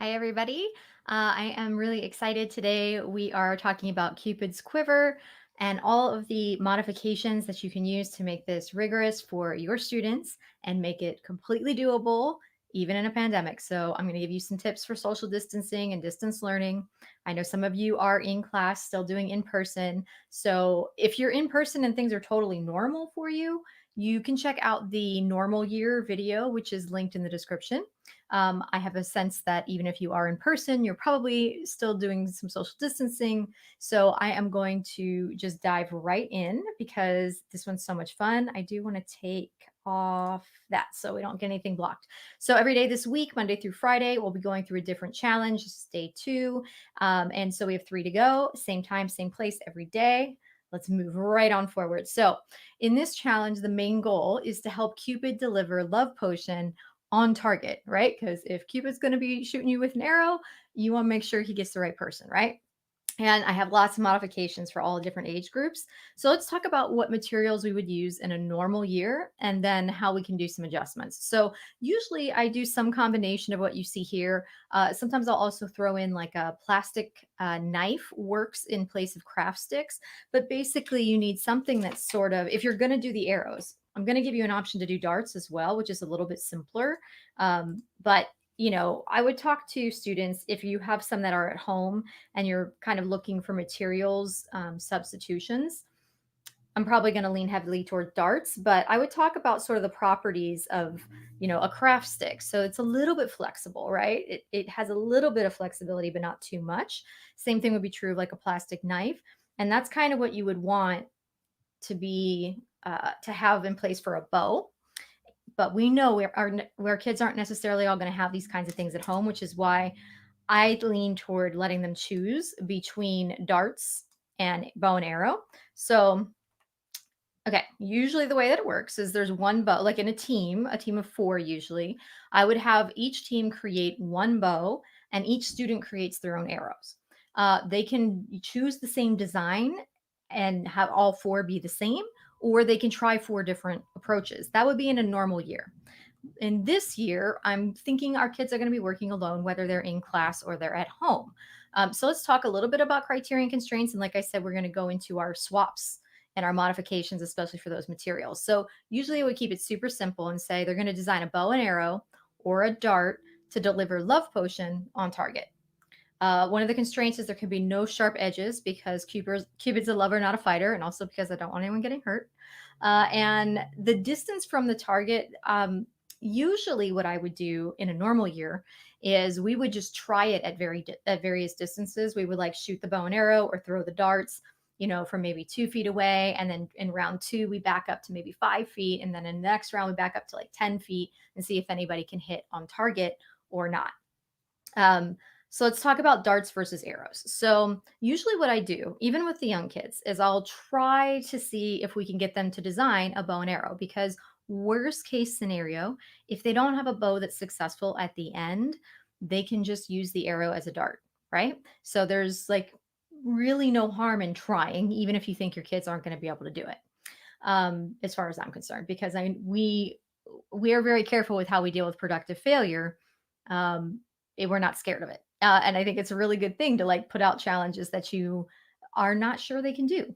Hi, everybody. I am really excited today. We are talking about Cupid's Quiver and all of the modifications that you can use to make this rigorous for your students and make it completely doable, even in a pandemic. So, I'm going to give you some tips for social distancing and distance learning. I know some of you are in class, still doing in person. So, if you're in person and things are totally normal for you, you can check out the normal year video, which is linked in the description. I have a sense that even if you are in person, you're probably still doing some social distancing. So I am going to just dive right in because this one's so much fun. I do want to take off that so we don't get anything blocked. So every day this week, Monday through Friday, we'll be going through a different challenge. This is day two. And so we have three to go, same time, same place every day. Let's move right on forward. So, in this challenge, the main goal is to help Cupid deliver love potion on target, right? Because if Cupid's going to be shooting you with an arrow, you want to make sure he gets the right person, right? And I have lots of modifications for all different age groups. So let's talk about what materials we would use in a normal year and then how we can do some adjustments. So usually I do some combination of what you see here. Sometimes I'll also throw in like a plastic knife works in place of craft sticks. But basically you need something that's sort of, if you're going to do the arrows, I'm going to give you an option to do darts as well, which is a little bit simpler. But I would talk to students if you have some that are at home and you're kind of looking for materials substitutions. I'm probably going to lean heavily toward darts, but I would talk about sort of the properties of, a craft stick. So it's a little bit flexible, right? It has a little bit of flexibility, but not too much. Same thing would be true of like a plastic knife. And that's kind of what you would want to have in place for a bow, but we know where kids aren't necessarily all going to have these kinds of things at home, which is why I lean toward letting them choose between darts and bow and arrow. So, okay, usually the way that it works is there's one bow, like in a team of four usually. I would have each team create one bow and each student creates their own arrows. They can choose the same design and have all four be the same, or they can try four different approaches. That would be in a normal year. In this year, I'm thinking our kids are going to be working alone, whether they're in class or they're at home. So let's talk a little bit about criterion constraints. And like I said, we're going to go into our swaps and our modifications, especially for those materials. So usually we keep it super simple and say they're going to design a bow and arrow or a dart to deliver love potion on target. One of the constraints is there can be no sharp edges because Cupid's a lover, not a fighter, and also because I don't want anyone getting hurt. And the distance from the target, usually what I would do in a normal year is we would just try it at various distances. We would like shoot the bow and arrow or throw the darts, from maybe 2 feet away. And then in round two, we back up to maybe 5 feet. And then in the next round, we back up to like 10 feet and see if anybody can hit on target or not. So let's talk about darts versus arrows. So usually what I do, even with the young kids, is I'll try to see if we can get them to design a bow and arrow because worst case scenario, if they don't have a bow that's successful at the end, they can just use the arrow as a dart, right? So there's like really no harm in trying, even if you think your kids aren't going to be able to do it. As far as I'm concerned, because we are very careful with how we deal with productive failure. We're not scared of it. And I think it's a really good thing to like put out challenges that you are not sure they can do.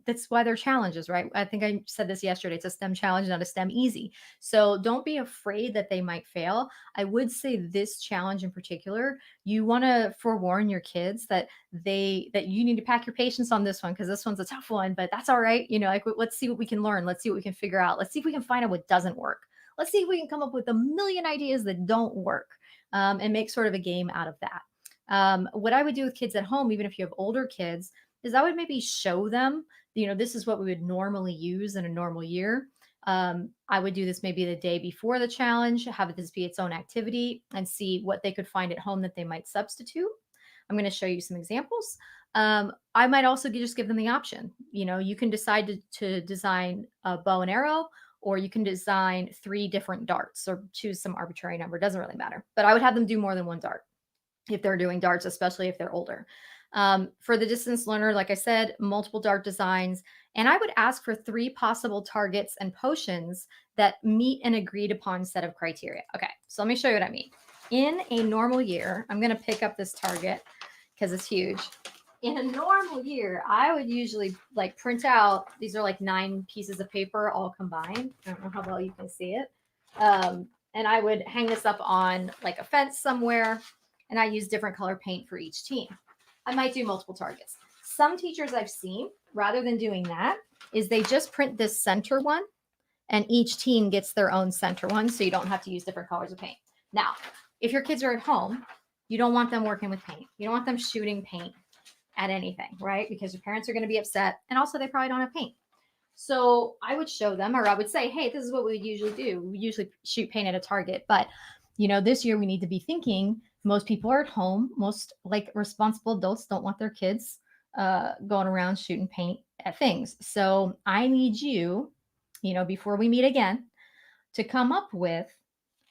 That's why they're challenges, right? I think I said this yesterday. It's a STEM challenge, not a STEM easy. So don't be afraid that they might fail. I would say this challenge in particular, you want to forewarn your kids that you need to pack your patience on this one because this one's a tough one, but that's all right. Like let's see what we can learn. Let's see what we can figure out. Let's see if we can find out what doesn't work. Let's see if we can come up with a million ideas that don't work and make sort of a game out of that. What I would do with kids at home, even if you have older kids, is I would maybe show them, this is what we would normally use in a normal year. I would do this maybe the day before the challenge, have this be its own activity, and see what they could find at home that they might substitute. I'm going to show you some examples. I might also just give them the option. You can decide to design a bow and arrow, or you can design three different darts or choose some arbitrary number. It doesn't really matter. But I would have them do more than one dart if they're doing darts, especially if they're older. For the distance learner, like I said, multiple dart designs. And I would ask for three possible targets and potions that meet an agreed upon set of criteria. Okay, so let me show you what I mean. in a normal year, I'm going to pick up this target because it's huge. In a normal year, I would usually like print out, these are like 9 pieces of paper all combined. I don't know how well you can see it. And I would hang this up on like a fence somewhere, and I use different color paint for each team. I might do multiple targets. Some teachers I've seen, rather than doing that, is they just print this center one, and each team gets their own center one, so you don't have to use different colors of paint. Now, if your kids are at home, you don't want them working with paint. You don't want them shooting paint at anything, right? Because your parents are going to be upset, and also they probably don't have paint. So I would show them, or I would say, hey, this is what we would usually do. We usually shoot paint at a target, but this year we need to be thinking most people are at home. Most like responsible adults don't want their kids going around shooting paint at things. So I need you, before we meet again, to come up with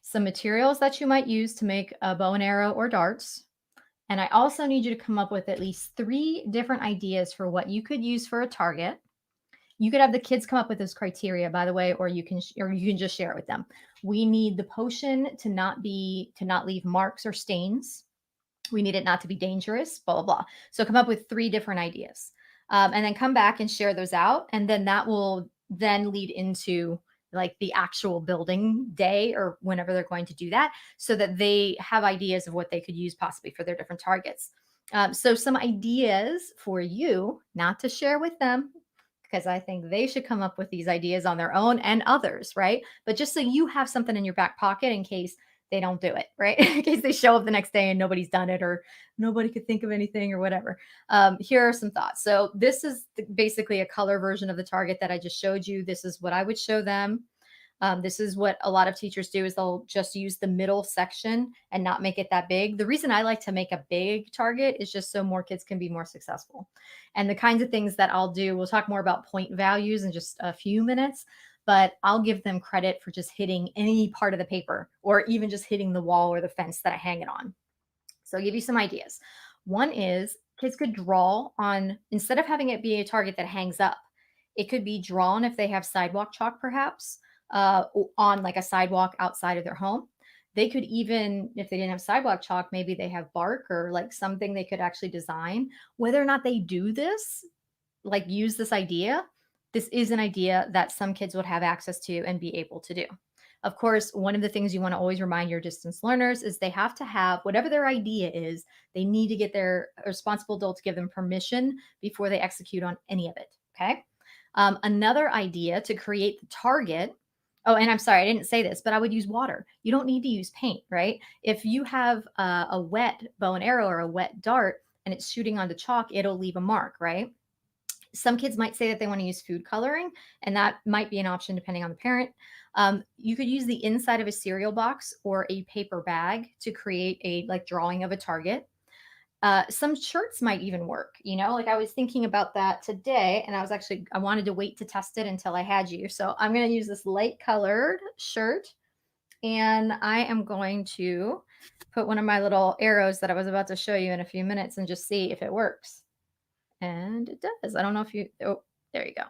some materials that you might use to make a bow and arrow or darts. And I also need you to come up with at least 3 different ideas for what you could use for a target. You could have the kids come up with this criteria, by the way, or you can just share it with them. We need the potion to not leave marks or stains. We need it not to be dangerous, blah, blah, blah. So come up with 3 different ideas, and then come back and share those out. And then that will then lead into like the actual building day or whenever they're going to do that, so that they have ideas of what they could use possibly for their different targets. So some ideas for you, not to share with them, because I think they should come up with these ideas on their own and others, right? But just so you have something in your back pocket in case they don't do it, right? In case they show up the next day and nobody's done it, or nobody could think of anything or whatever. Here are some thoughts. So this is basically a color version of the target that I just showed you. This is what I would show them. This is what a lot of teachers do, is they'll just use the middle section and not make it that big. The reason I like to make a big target is just so more kids can be more successful. And the kinds of things that I'll do, we'll talk more about point values in just a few minutes, but I'll give them credit for just hitting any part of the paper, or even just hitting the wall or the fence that I hang it on. So I'll give you some ideas. One is kids could draw on, instead of having it be a target that hangs up, it could be drawn if they have sidewalk chalk, perhaps, on like a sidewalk outside of their home. They could even, if they didn't have sidewalk chalk, maybe they have bark or like something they could actually design. Whether or not they do this, like use this idea, this is an idea that some kids would have access to and be able to do. Of course, one of the things you want to always remind your distance learners is they have to have whatever their idea is, they need to get their responsible adult to give them permission before they execute on any of it. Okay. Another idea to create the target. Oh, and I'm sorry, I didn't say this, but I would use water. You don't need to use paint, right? If you have a wet bow and arrow or a wet dart and it's shooting onto chalk, it'll leave a mark, right? Some kids might say that they want to use food coloring, and that might be an option depending on the parent. You could use the inside of a cereal box or a paper bag to create a like drawing of a target. Some shirts might even work, like I was thinking about that today, and I wanted to wait to test it until I had you. So I'm going to use this light colored shirt, and I am going to put one of my little arrows that I was about to show you in a few minutes and just see if it works. And it does. I don't know if oh, there you go.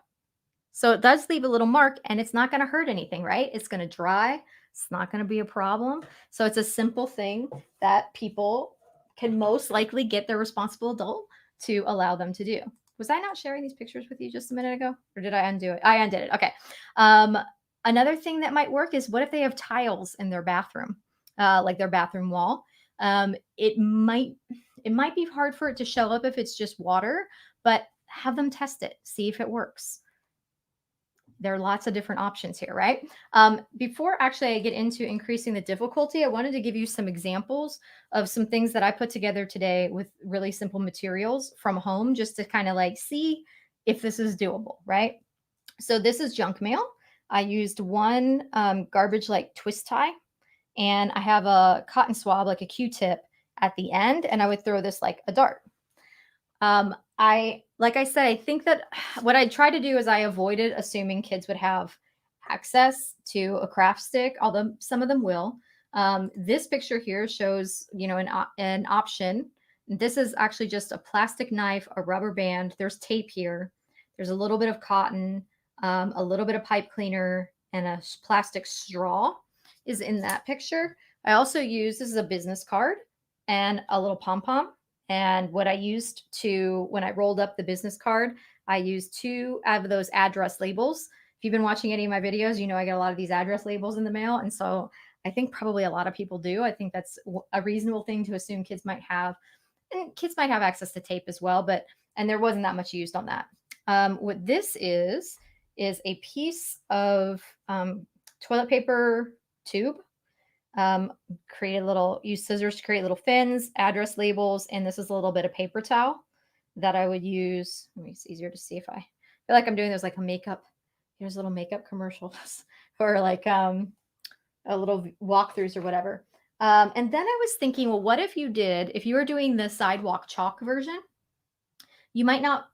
So it does leave a little mark, and it's not going to hurt anything, right? It's going to dry. It's not going to be a problem. So it's a simple thing that people can most likely get their responsible adult to allow them to do. Was I not sharing these pictures with you just a minute ago, or did I undo it? I undid it. Okay. Another thing that might work is, what if they have tiles in their bathroom, like their bathroom wall? It might be hard for it to show up if it's just water, but have them test it, see if it works. There are lots of different options here, right? Before actually I get into increasing the difficulty, I wanted to give you some examples of some things that I put together today with really simple materials from home, just to kind of like see if this is doable, right? So this is junk mail. I used one garbage like twist tie, and I have a cotton swab, like a Q-tip at the end, and I would throw this like a dart. Like I said, I think that what I try to do is I avoided assuming kids would have access to a craft stick, although some of them will. This picture here shows, an option. This is actually just a plastic knife, a rubber band. There's tape here. There's a little bit of cotton, a little bit of pipe cleaner, and a plastic straw is in that picture. I also use, this is a business card and a little pom-pom. And what I used to, when I rolled up the business card, I used two of those address labels. If you've been watching any of my videos, you know I get a lot of these address labels in the mail. And so I think probably a lot of people do. I think that's a reasonable thing to assume kids might have. And kids might have access to tape as well, but, and there wasn't that much used on that. What this is a piece of toilet paper tube. Create a little, use scissors to create little fins, address labels, and this is a little bit of paper towel that I would use. Let me, it's easier to see if I feel like I'm doing this like a makeup. Here's little makeup commercials or like a little walkthroughs or whatever. And then I was thinking, well, what if you did, if you were doing the sidewalk chalk version, you might not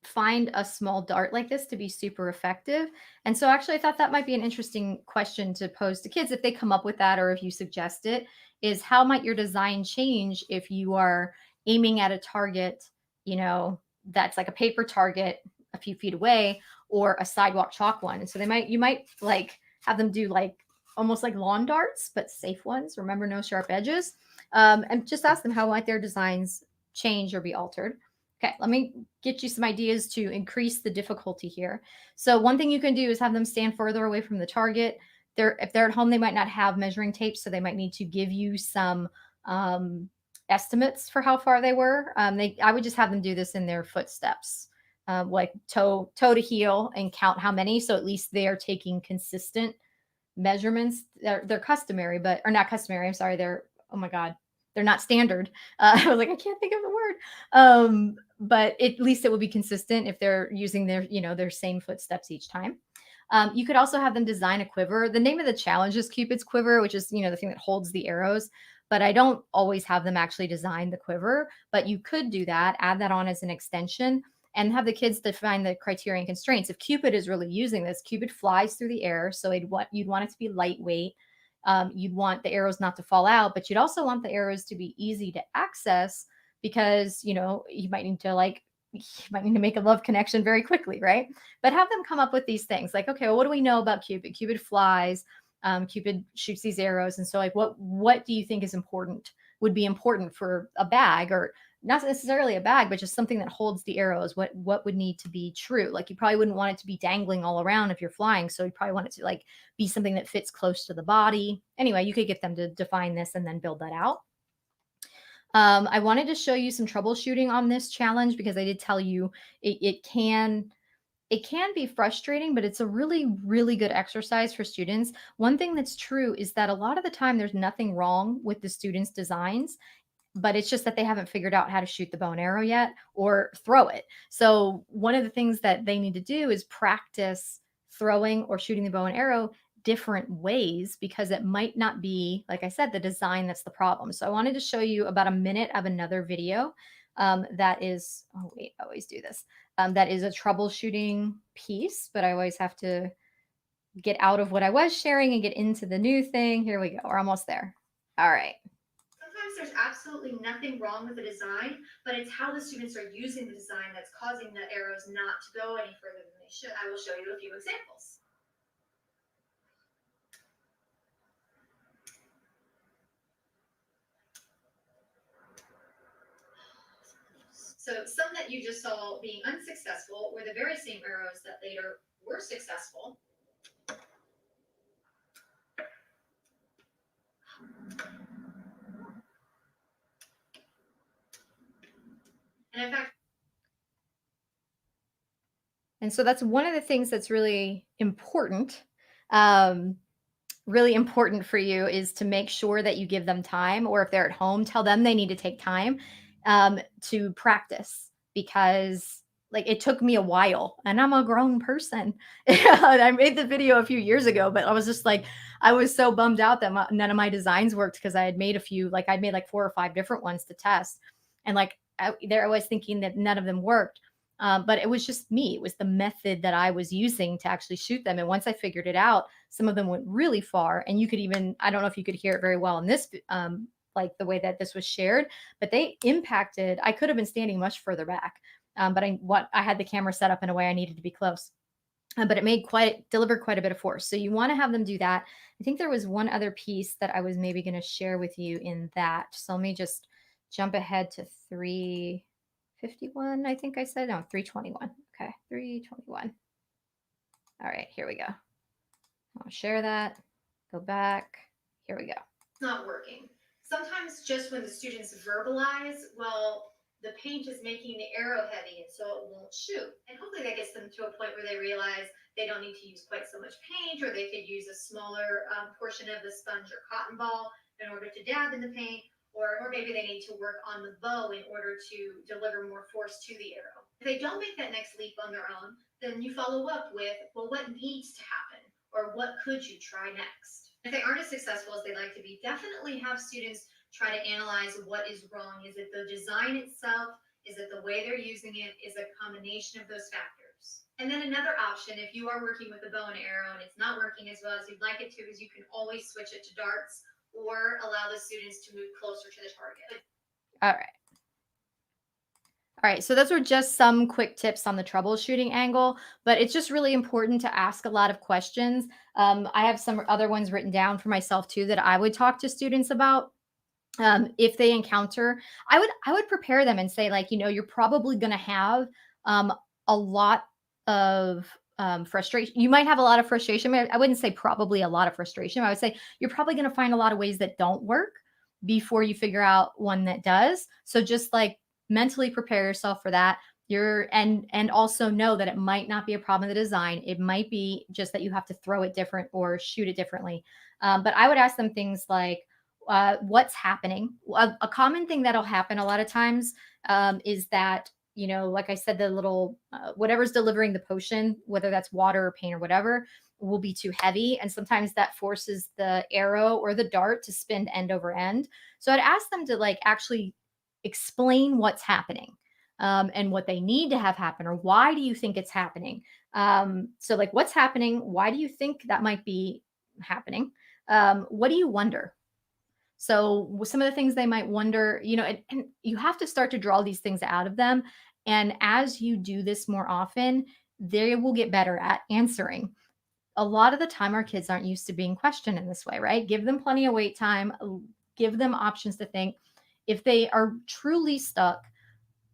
find a small dart like this to be super effective. And so actually I thought that might be an interesting question to pose to kids if they come up with that, or if you suggest it, is how might your design change if you are aiming at a target, you know, that's like a paper target a few feet away, or a sidewalk chalk one. And so they might, you might like have them do like almost like lawn darts, but safe ones. Remember, no sharp edges. And just ask them how might their designs change or be altered. Okay, let me get you some ideas to increase the difficulty here. So one thing you can do is have them stand further away from the target. If they're at home, they might not have measuring tape, so they might need to give you some estimates for how far they were. I would just have them do this in their footsteps, like toe to heel, and count how many. So at least they are taking consistent measurements. They're customary, but, or not customary. I'm sorry. They're, oh my God, they're not standard. I was like, I can't think of the word. But at least it would be consistent if they're using their, you know, their same footsteps each time. You could also have them design a quiver. The name of the challenge is Cupid's quiver, which is, you know, the thing that holds the arrows. But I don't always have them actually design the quiver. But you could do that, add that on as an extension, and have the kids define the criteria and constraints. If Cupid'd is really using this, Cupid'd flies through the air, so you'd want it to be lightweight. You'd want the arrows not to fall out, but you'd also want the arrows to be easy to access, because, you know, you might need to make a love connection very quickly, right? But have them come up with these things like, okay, well, what do we know about Cupid'd? Cupid'd flies, Cupid'd shoots these arrows. And so like, what do you think is important, would be important for a bag, or not necessarily a bag, but just something that holds the arrows? What would need to be true? Like, you probably wouldn't want it to be dangling all around if you're flying. So you probably want it to like be something that fits close to the body. Anyway, you could get them to define this and then build that out. I wanted to show you some troubleshooting on this challenge, because I did tell you it can be frustrating, but it's a really, really good exercise for students. One thing that's true is that a lot of the time there's nothing wrong with the students' designs, but it's just that they haven't figured out how to shoot the bow and arrow yet, or throw it. So one of the things that they need to do is practice throwing or shooting the bow and arrow different ways, because it might not be, like I said, the design that's the problem. So I wanted to show you about a minute of another video that is, oh wait, I always do this. That is a troubleshooting piece, but I always have to get out of what I was sharing and get into the new thing. Here we go. We're almost there. All right. Sometimes there's absolutely nothing wrong with the design, but it's how the students are using the design that's causing the arrows not to go any further than they should. I will show you a few examples. So some that you just saw being unsuccessful were the very same arrows that later were successful. And in fact, and so that's one of the things that's really important. Really important for you is to make sure that you give them time, or if they're at home, tell them they need to take time to practice, because like it took me a while, and I'm a grown person. I made the video a few years ago, but I was just like, I was so bummed out that none of my designs worked, because I had made a few, like I'd made like 4 or 5 different ones to test. And like I was thinking that none of them worked. But it was just me. It was the method that I was using to actually shoot them. And once I figured it out, some of them went really far. And you could even, I don't know if you could hear it very well in this, like the way that this was shared, but they impacted, I could have been standing much further back. But I had the camera set up in a way I needed to be close. but it delivered quite a bit of force. So you want to have them do that. I think there was one other piece that I was maybe going to share with you in that. So let me just jump ahead to 351. I think I said, no, 321. Okay, 321. All right, here we go. I'll share that. Go back. Here we go. It's not working. Sometimes just when the students verbalize, well, the paint is making the arrow heavy and so it won't shoot. And hopefully that gets them to a point where they realize they don't need to use quite so much paint, or they could use a smaller portion of the sponge or cotton ball in order to dab in the paint, or maybe they need to work on the bow in order to deliver more force to the arrow. If they don't make that next leap on their own, then you follow up with, well, what needs to happen? Or what could you try next? If they aren't as successful as they'd like to be, definitely have students try to analyze what is wrong. Is it the design itself? Is it the way they're using it? Is it a combination of those factors? And then another option, if you are working with a bow and arrow and it's not working as well as you'd like it to, is you can always switch it to darts or allow the students to move closer to the target. All right. All right, so those were just some quick tips on the troubleshooting angle, but it's just really important to ask a lot of questions. I have some other ones written down for myself too that I would talk to students about. If they encounter, I would prepare them and say, like, you're probably going to have a lot of frustration. You might have a lot of frustration. I wouldn't say probably a lot of frustration. I would say you're probably going to find a lot of ways that don't work before you figure out one that does. So just like mentally prepare yourself for that. And also know that it might not be a problem in the design. It might be just that you have to throw it different or shoot it differently. But I would ask them things like, what's happening? A common thing that'll happen a lot of times is that, like I said, the little whatever's delivering the potion, whether that's water or paint or whatever, will be too heavy. And sometimes that forces the arrow or the dart to spin end over end. So I'd ask them to like actually explain what's happening, and what they need to have happen, or why do you think it's happening? So like, what's happening? Why do you think that might be happening? What do you wonder? So some of the things they might wonder, and you have to start to draw these things out of them. And as you do this more often, they will get better at answering. A lot of the time, our kids aren't used to being questioned in this way, right? Give them plenty of wait time, give them options to think. If they are truly stuck,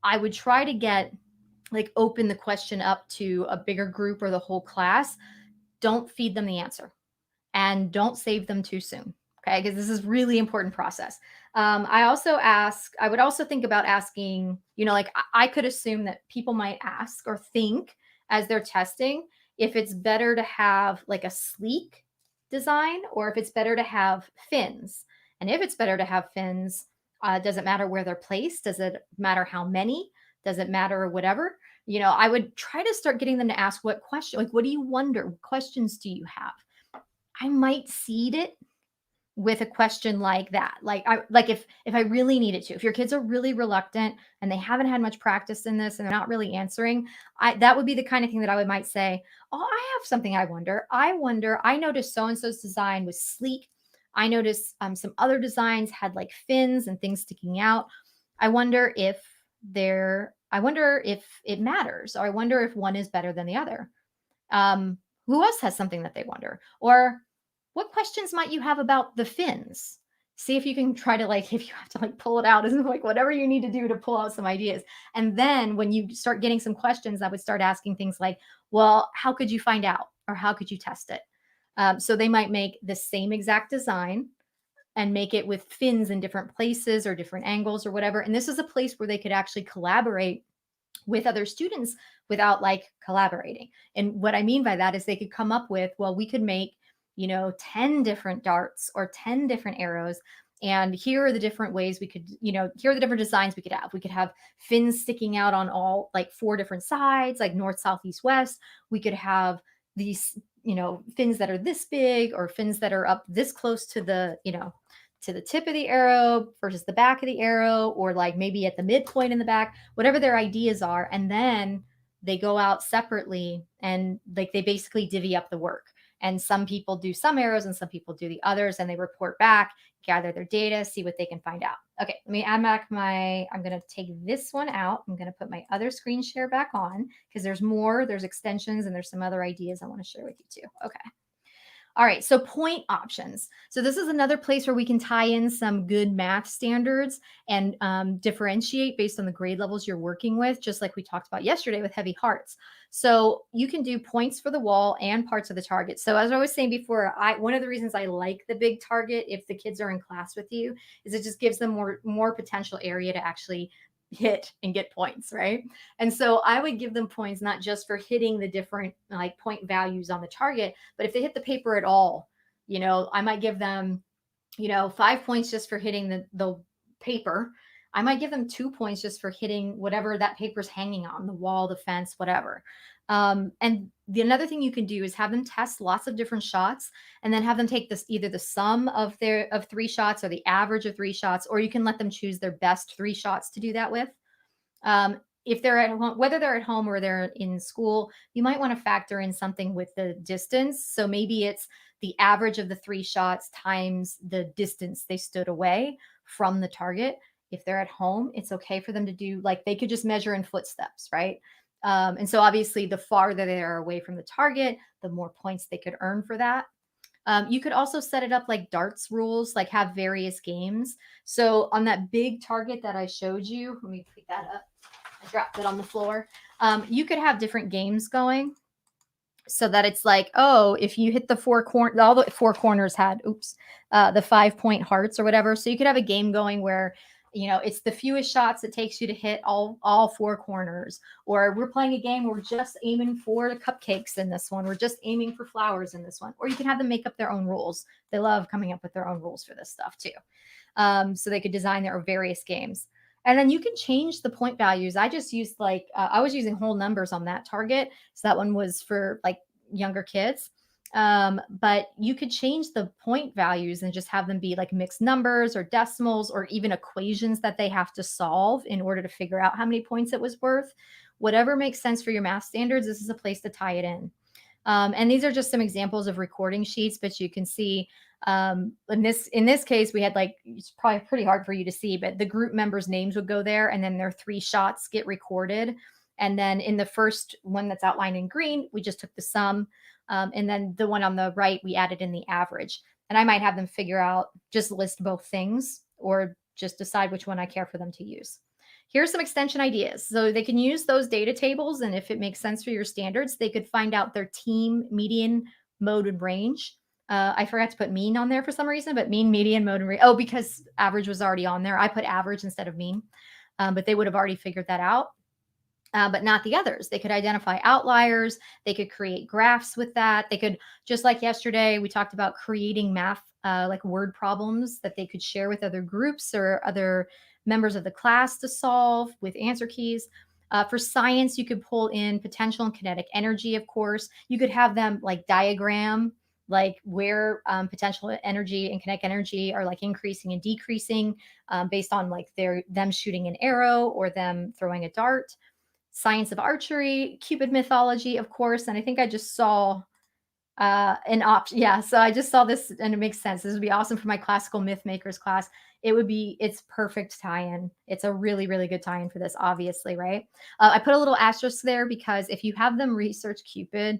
I would try to open the question up to a bigger group or the whole class. Don't feed them the answer, and don't save them too soon. Okay, because this is really important process. I would also think about asking, I could assume that people might ask or think as they're testing if it's better to have like a sleek design or if it's better to have fins. And if it's better to have fins, does it matter where they're placed? Does it matter how many? Does it matter whatever? I would try to start getting them to ask what question, like, what do you wonder? What questions do you have? I might seed it with a question like that. If I really needed to, if your kids are really reluctant and they haven't had much practice in this and they're not really answering, that would be the kind of thing that I might say, oh, I have something I wonder. I noticed so-and-so's design was sleek. I noticed some other designs had like fins and things sticking out. I wonder if it matters, or I wonder if one is better than the other. Who else has something that they wonder? Or what questions might you have about the fins? See if you can try to if you have to pull it out, and whatever you need to do to pull out some ideas. And then when you start getting some questions, I would start asking things like, well, how could you find out? Or how could you test it? So they might make the same exact design and make it with fins in different places or different angles or whatever. And this is a place where they could actually collaborate with other students without collaborating. And what I mean by that is they could come up with, well, we could make 10 different darts or 10 different arrows. And here are the different ways we could, here are the different designs we could have. We could have fins sticking out on all 4 different sides, like north, south, east, west. We could have these, fins that are this big, or fins that are up this close to the, to the tip of the arrow versus the back of the arrow, or maybe at the midpoint in the back, whatever their ideas are. And then they go out separately and they basically divvy up the work. And some people do some arrows and some people do the others, and they report back. gather their data, see what they can find out. Okay, let me add back I'm going to take this one out. I'm going to put my other screen share back on because there's extensions and there's some other ideas I want to share with you too. Okay. All right, so point options. So this is another place where we can tie in some good math standards and differentiate based on the grade levels you're working with, just like we talked about yesterday with heavy hearts. So you can do points for the wall and parts of the target. So as I was saying before, one of the reasons I like the big target if the kids are in class with you is it just gives them more potential area to actually hit and get points, right? And so I would give them points not just for hitting the different like point values on the target, but if they hit the paper at all, I might give them, 5 points just for hitting the paper. I might give them 2 points just for hitting whatever that paper's hanging on, the wall, the fence, whatever. And another thing you can do is have them test lots of different shots and then have them take either the sum of 3 shots or the average of 3 shots, or you can let them choose their best 3 shots to do that with. If they're at home, whether they're at home or they're in school, you might want to factor in something with the distance. So maybe it's the average of the 3 shots times the distance they stood away from the target. If they're at home, it's okay for them to do like they could just measure in footsteps, right? And so obviously the farther they are away from the target, the more points they could earn for that. You could also set it up like darts rules, like have various games. So on that big target that I showed you, let me pick that up. I dropped it on the floor. You could have different games going so that it's like, oh, if you hit all the 4 corners had, the 5-point hearts or whatever. So you could have a game going where, it's the fewest shots it takes you to hit all 4 corners. Or we're playing a game where we're just aiming for cupcakes in this one. We're just aiming for flowers in this one. Or you can have them make up their own rules. They love coming up with their own rules for this stuff too. So they could design their various games. And then you can change the point values. I just used I was using whole numbers on that target. So that one was for like younger kids. But you could change the point values and just have them be like mixed numbers or decimals or even equations that they have to solve in order to figure out how many points it was worth. Whatever makes sense for your math standards, this is a place to tie it in. And these are just some examples of recording sheets, but you can see in this case, we had it's probably pretty hard for you to see, but the group members' names would go there and then their 3 shots get recorded. And then in the first one that's outlined in green, we just took the sum. And then the one on the right, we added in the average. And I might have them figure out, just list both things or just decide which one I care for them to use. Here's some extension ideas. So they can use those data tables. And if it makes sense for your standards, they could find out their team, median, mode, and range. I forgot to put mean on there for some reason, but mean, median, mode, and range. Oh, because average was already on there. I put average instead of mean, but they would have already figured that out. But not the others. They could identify outliers. They could create graphs with that. They could, just like yesterday, we talked about creating math, like word problems that they could share with other groups or other members of the class to solve with answer keys. For science, you could pull in potential and kinetic energy, of course. You could have them like diagram like where potential energy and kinetic energy are like increasing and decreasing based on like them shooting an arrow or them throwing a dart. Science of archery, Cupid'd mythology, of course. And I think I just saw an option. Yeah, so I just saw this and it makes sense. This would be awesome for my classical myth makers class. It's perfect tie-in. It's a really, really good tie-in for this, obviously, right? I put a little asterisk there because if you have them research Cupid,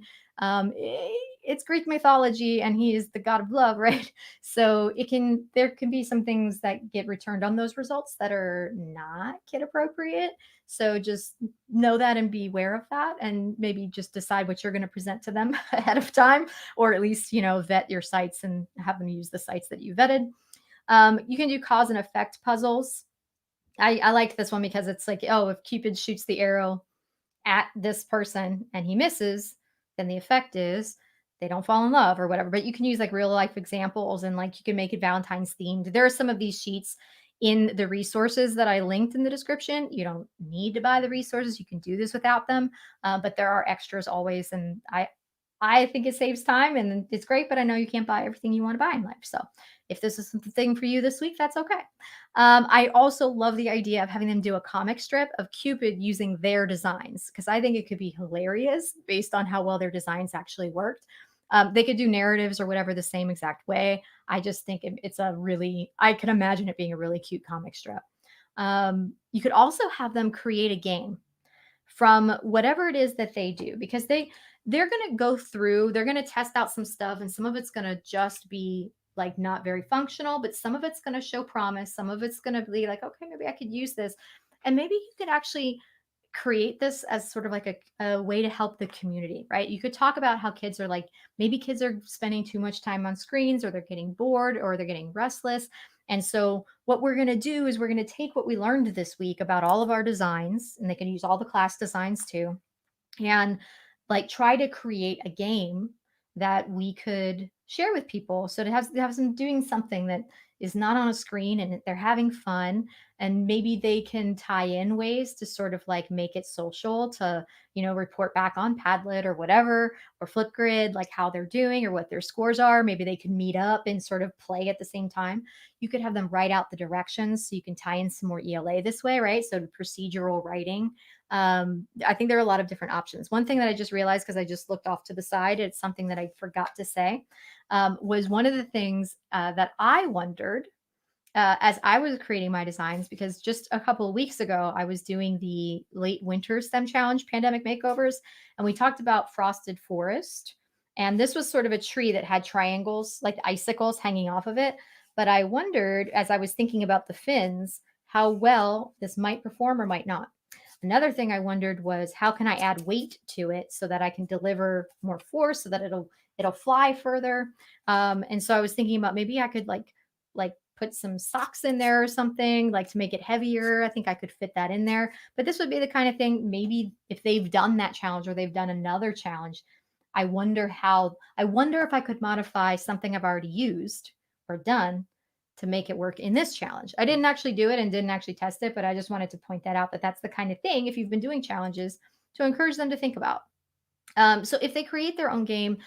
it's Greek mythology and he is the god of love, right? So there can be some things that get returned on those results that are not kid appropriate. So just know that and be aware of that and maybe just decide what you're going to present to them ahead of time, or at least, vet your sites and have them use the sites that you vetted. You can do cause and effect puzzles. I liked this one because it's like, oh, if Cupid shoots the arrow at this person and he misses, then the effect is they don't fall in love or whatever. But you can use like real life examples and like you can make it Valentine's themed. There are some of these sheets in the resources that I linked in the description. You don't need to buy the resources. You can do this without them. But there are extras always. And I think it saves time and it's great, but I know you can't buy everything you want to buy in life. So if this is the thing for you this week, that's okay. I also love the idea of having them do a comic strip of Cupid using their designs because I think it could be hilarious based on how well their designs actually worked. They could do narratives or whatever the same exact way. I just think it's a really, I can imagine it being a really cute comic strip. You could also have them create a game from whatever it is that they do, because they're going to go through, they're going to test out some stuff, and some of it's going to just be like not very functional, but some of it's going to show promise, some of it's going to be like, okay, maybe I could use this. And maybe you could actually create this as sort of like a way to help the community, right? You could talk about how kids are like, maybe kids are spending too much time on screens, or they're getting bored, or they're getting restless. And so what we're going to do is we're going to take what we learned this week about all of our designs, and they can use all the class designs too, and like try to create a game that we could share with people, so to have them doing something that is not on a screen and they're having fun. And maybe they can tie in ways to sort of like make it social, to report back on Padlet or whatever, or Flipgrid, like how they're doing or what their scores are. Maybe they can meet up and sort of play at the same time. You could have them write out the directions, so you can tie in some more ELA this way, right? So procedural writing. I think there are a lot of different options. One thing that I just realized, because I just looked off to the side, it's something that I forgot to say, was one of the things that I wondered as I was creating my designs, because just a couple of weeks ago, I was doing the late winter STEM challenge pandemic makeovers, and we talked about frosted forest. And this was sort of a tree that had triangles, like icicles hanging off of it. But I wondered, as I was thinking about the fins, how well this might perform or might not. Another thing I wondered was, how can I add weight to it so that I can deliver more force, so that it'll fly further. And so I was thinking about, maybe I could like put some socks in there or something, like to make it heavier. I think I could fit that in there. But this would be the kind of thing, maybe if they've done that challenge or they've done another challenge, I wonder if I could modify something I've already used or done to make it work in this challenge. I didn't actually do it and didn't actually test it, but I just wanted to point that out, that that's the kind of thing, if you've been doing challenges, to encourage them to think about. So if they create their own game,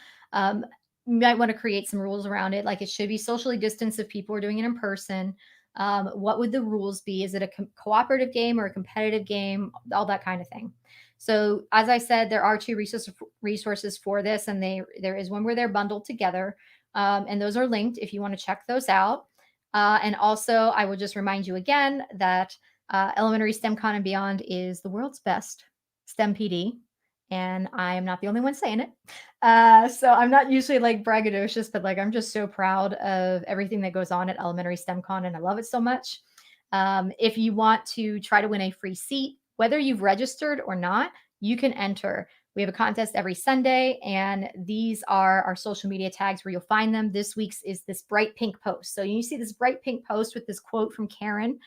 you might want to create some rules around it. Like, it should be socially distanced if people are doing it in person. What would the rules be? Is it a cooperative game or a competitive game? All that kind of thing. So as I said, there are two resources for this, and there is one where they're bundled together, and those are linked if you want to check those out. And also, I will just remind you again that Elementary STEMCon and Beyond is the world's best STEM PD, and I am not the only one saying it. So I'm not usually like braggadocious, but like I'm just so proud of everything that goes on at Elementary STEMCon, and I love it so much. If you want to try to win a free seat, whether you've registered or not, you can enter. We have a contest every Sunday, and these are our social media tags where you'll find them. This week's is this bright pink post. So you see this bright pink post with this quote from Karen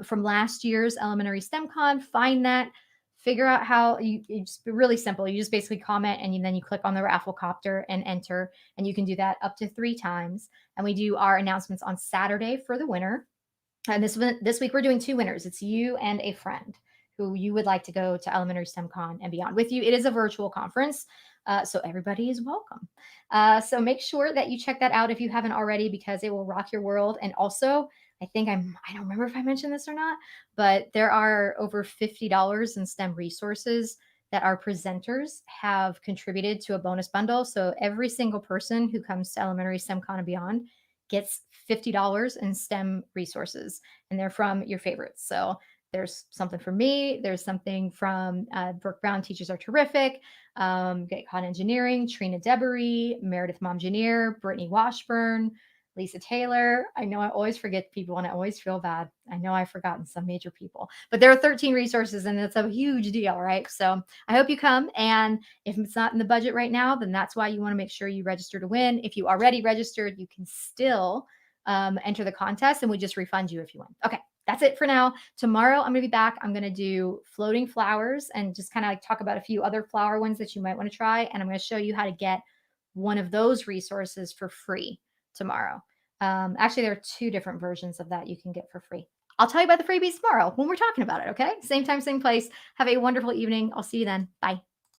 from last year's Elementary STEMCon. Find that. Figure out how you just really simple. You just basically comment, and then you click on the raffle copter and enter, and you can do that up to 3 times. And we do our announcements on Saturday for the winner. And this week we're doing 2 winners. It's you and a friend who you would like to go to Elementary STEMCon and Beyond with you. It is a virtual conference, so everybody is welcome. So make sure that you check that out if you haven't already, because it will rock your world. And also, I don't remember if I mentioned this or not, but there are over $50 in STEM resources that our presenters have contributed to a bonus bundle. So every single person who comes to Elementary STEMCon and Beyond gets $50 in STEM resources, and they're from your favorites. So there's something from me. There's something from Brooke Brown, Teachers Are Terrific, Get Caught Engineering, Trina Debery, Meredith Momgineer, Brittany Washburn, Lisa Taylor. I know I always forget people, and I always feel bad. I know I've forgotten some major people, but there are 13 resources, and it's a huge deal, right? So I hope you come. And if it's not in the budget right now, then that's why you want to make sure you register to win. If you already registered, you can still enter the contest, and we just refund you if you win. Okay. That's it for now. Tomorrow, I'm going to be back. I'm going to do floating flowers and just kind of like talk about a few other flower ones that you might want to try. And I'm going to show you how to get one of those resources for free tomorrow. Actually, there are 2 different versions of that you can get for free. I'll tell you about the freebies tomorrow when we're talking about it. Okay. Same time, same place. Have a wonderful evening. I'll see you then. Bye.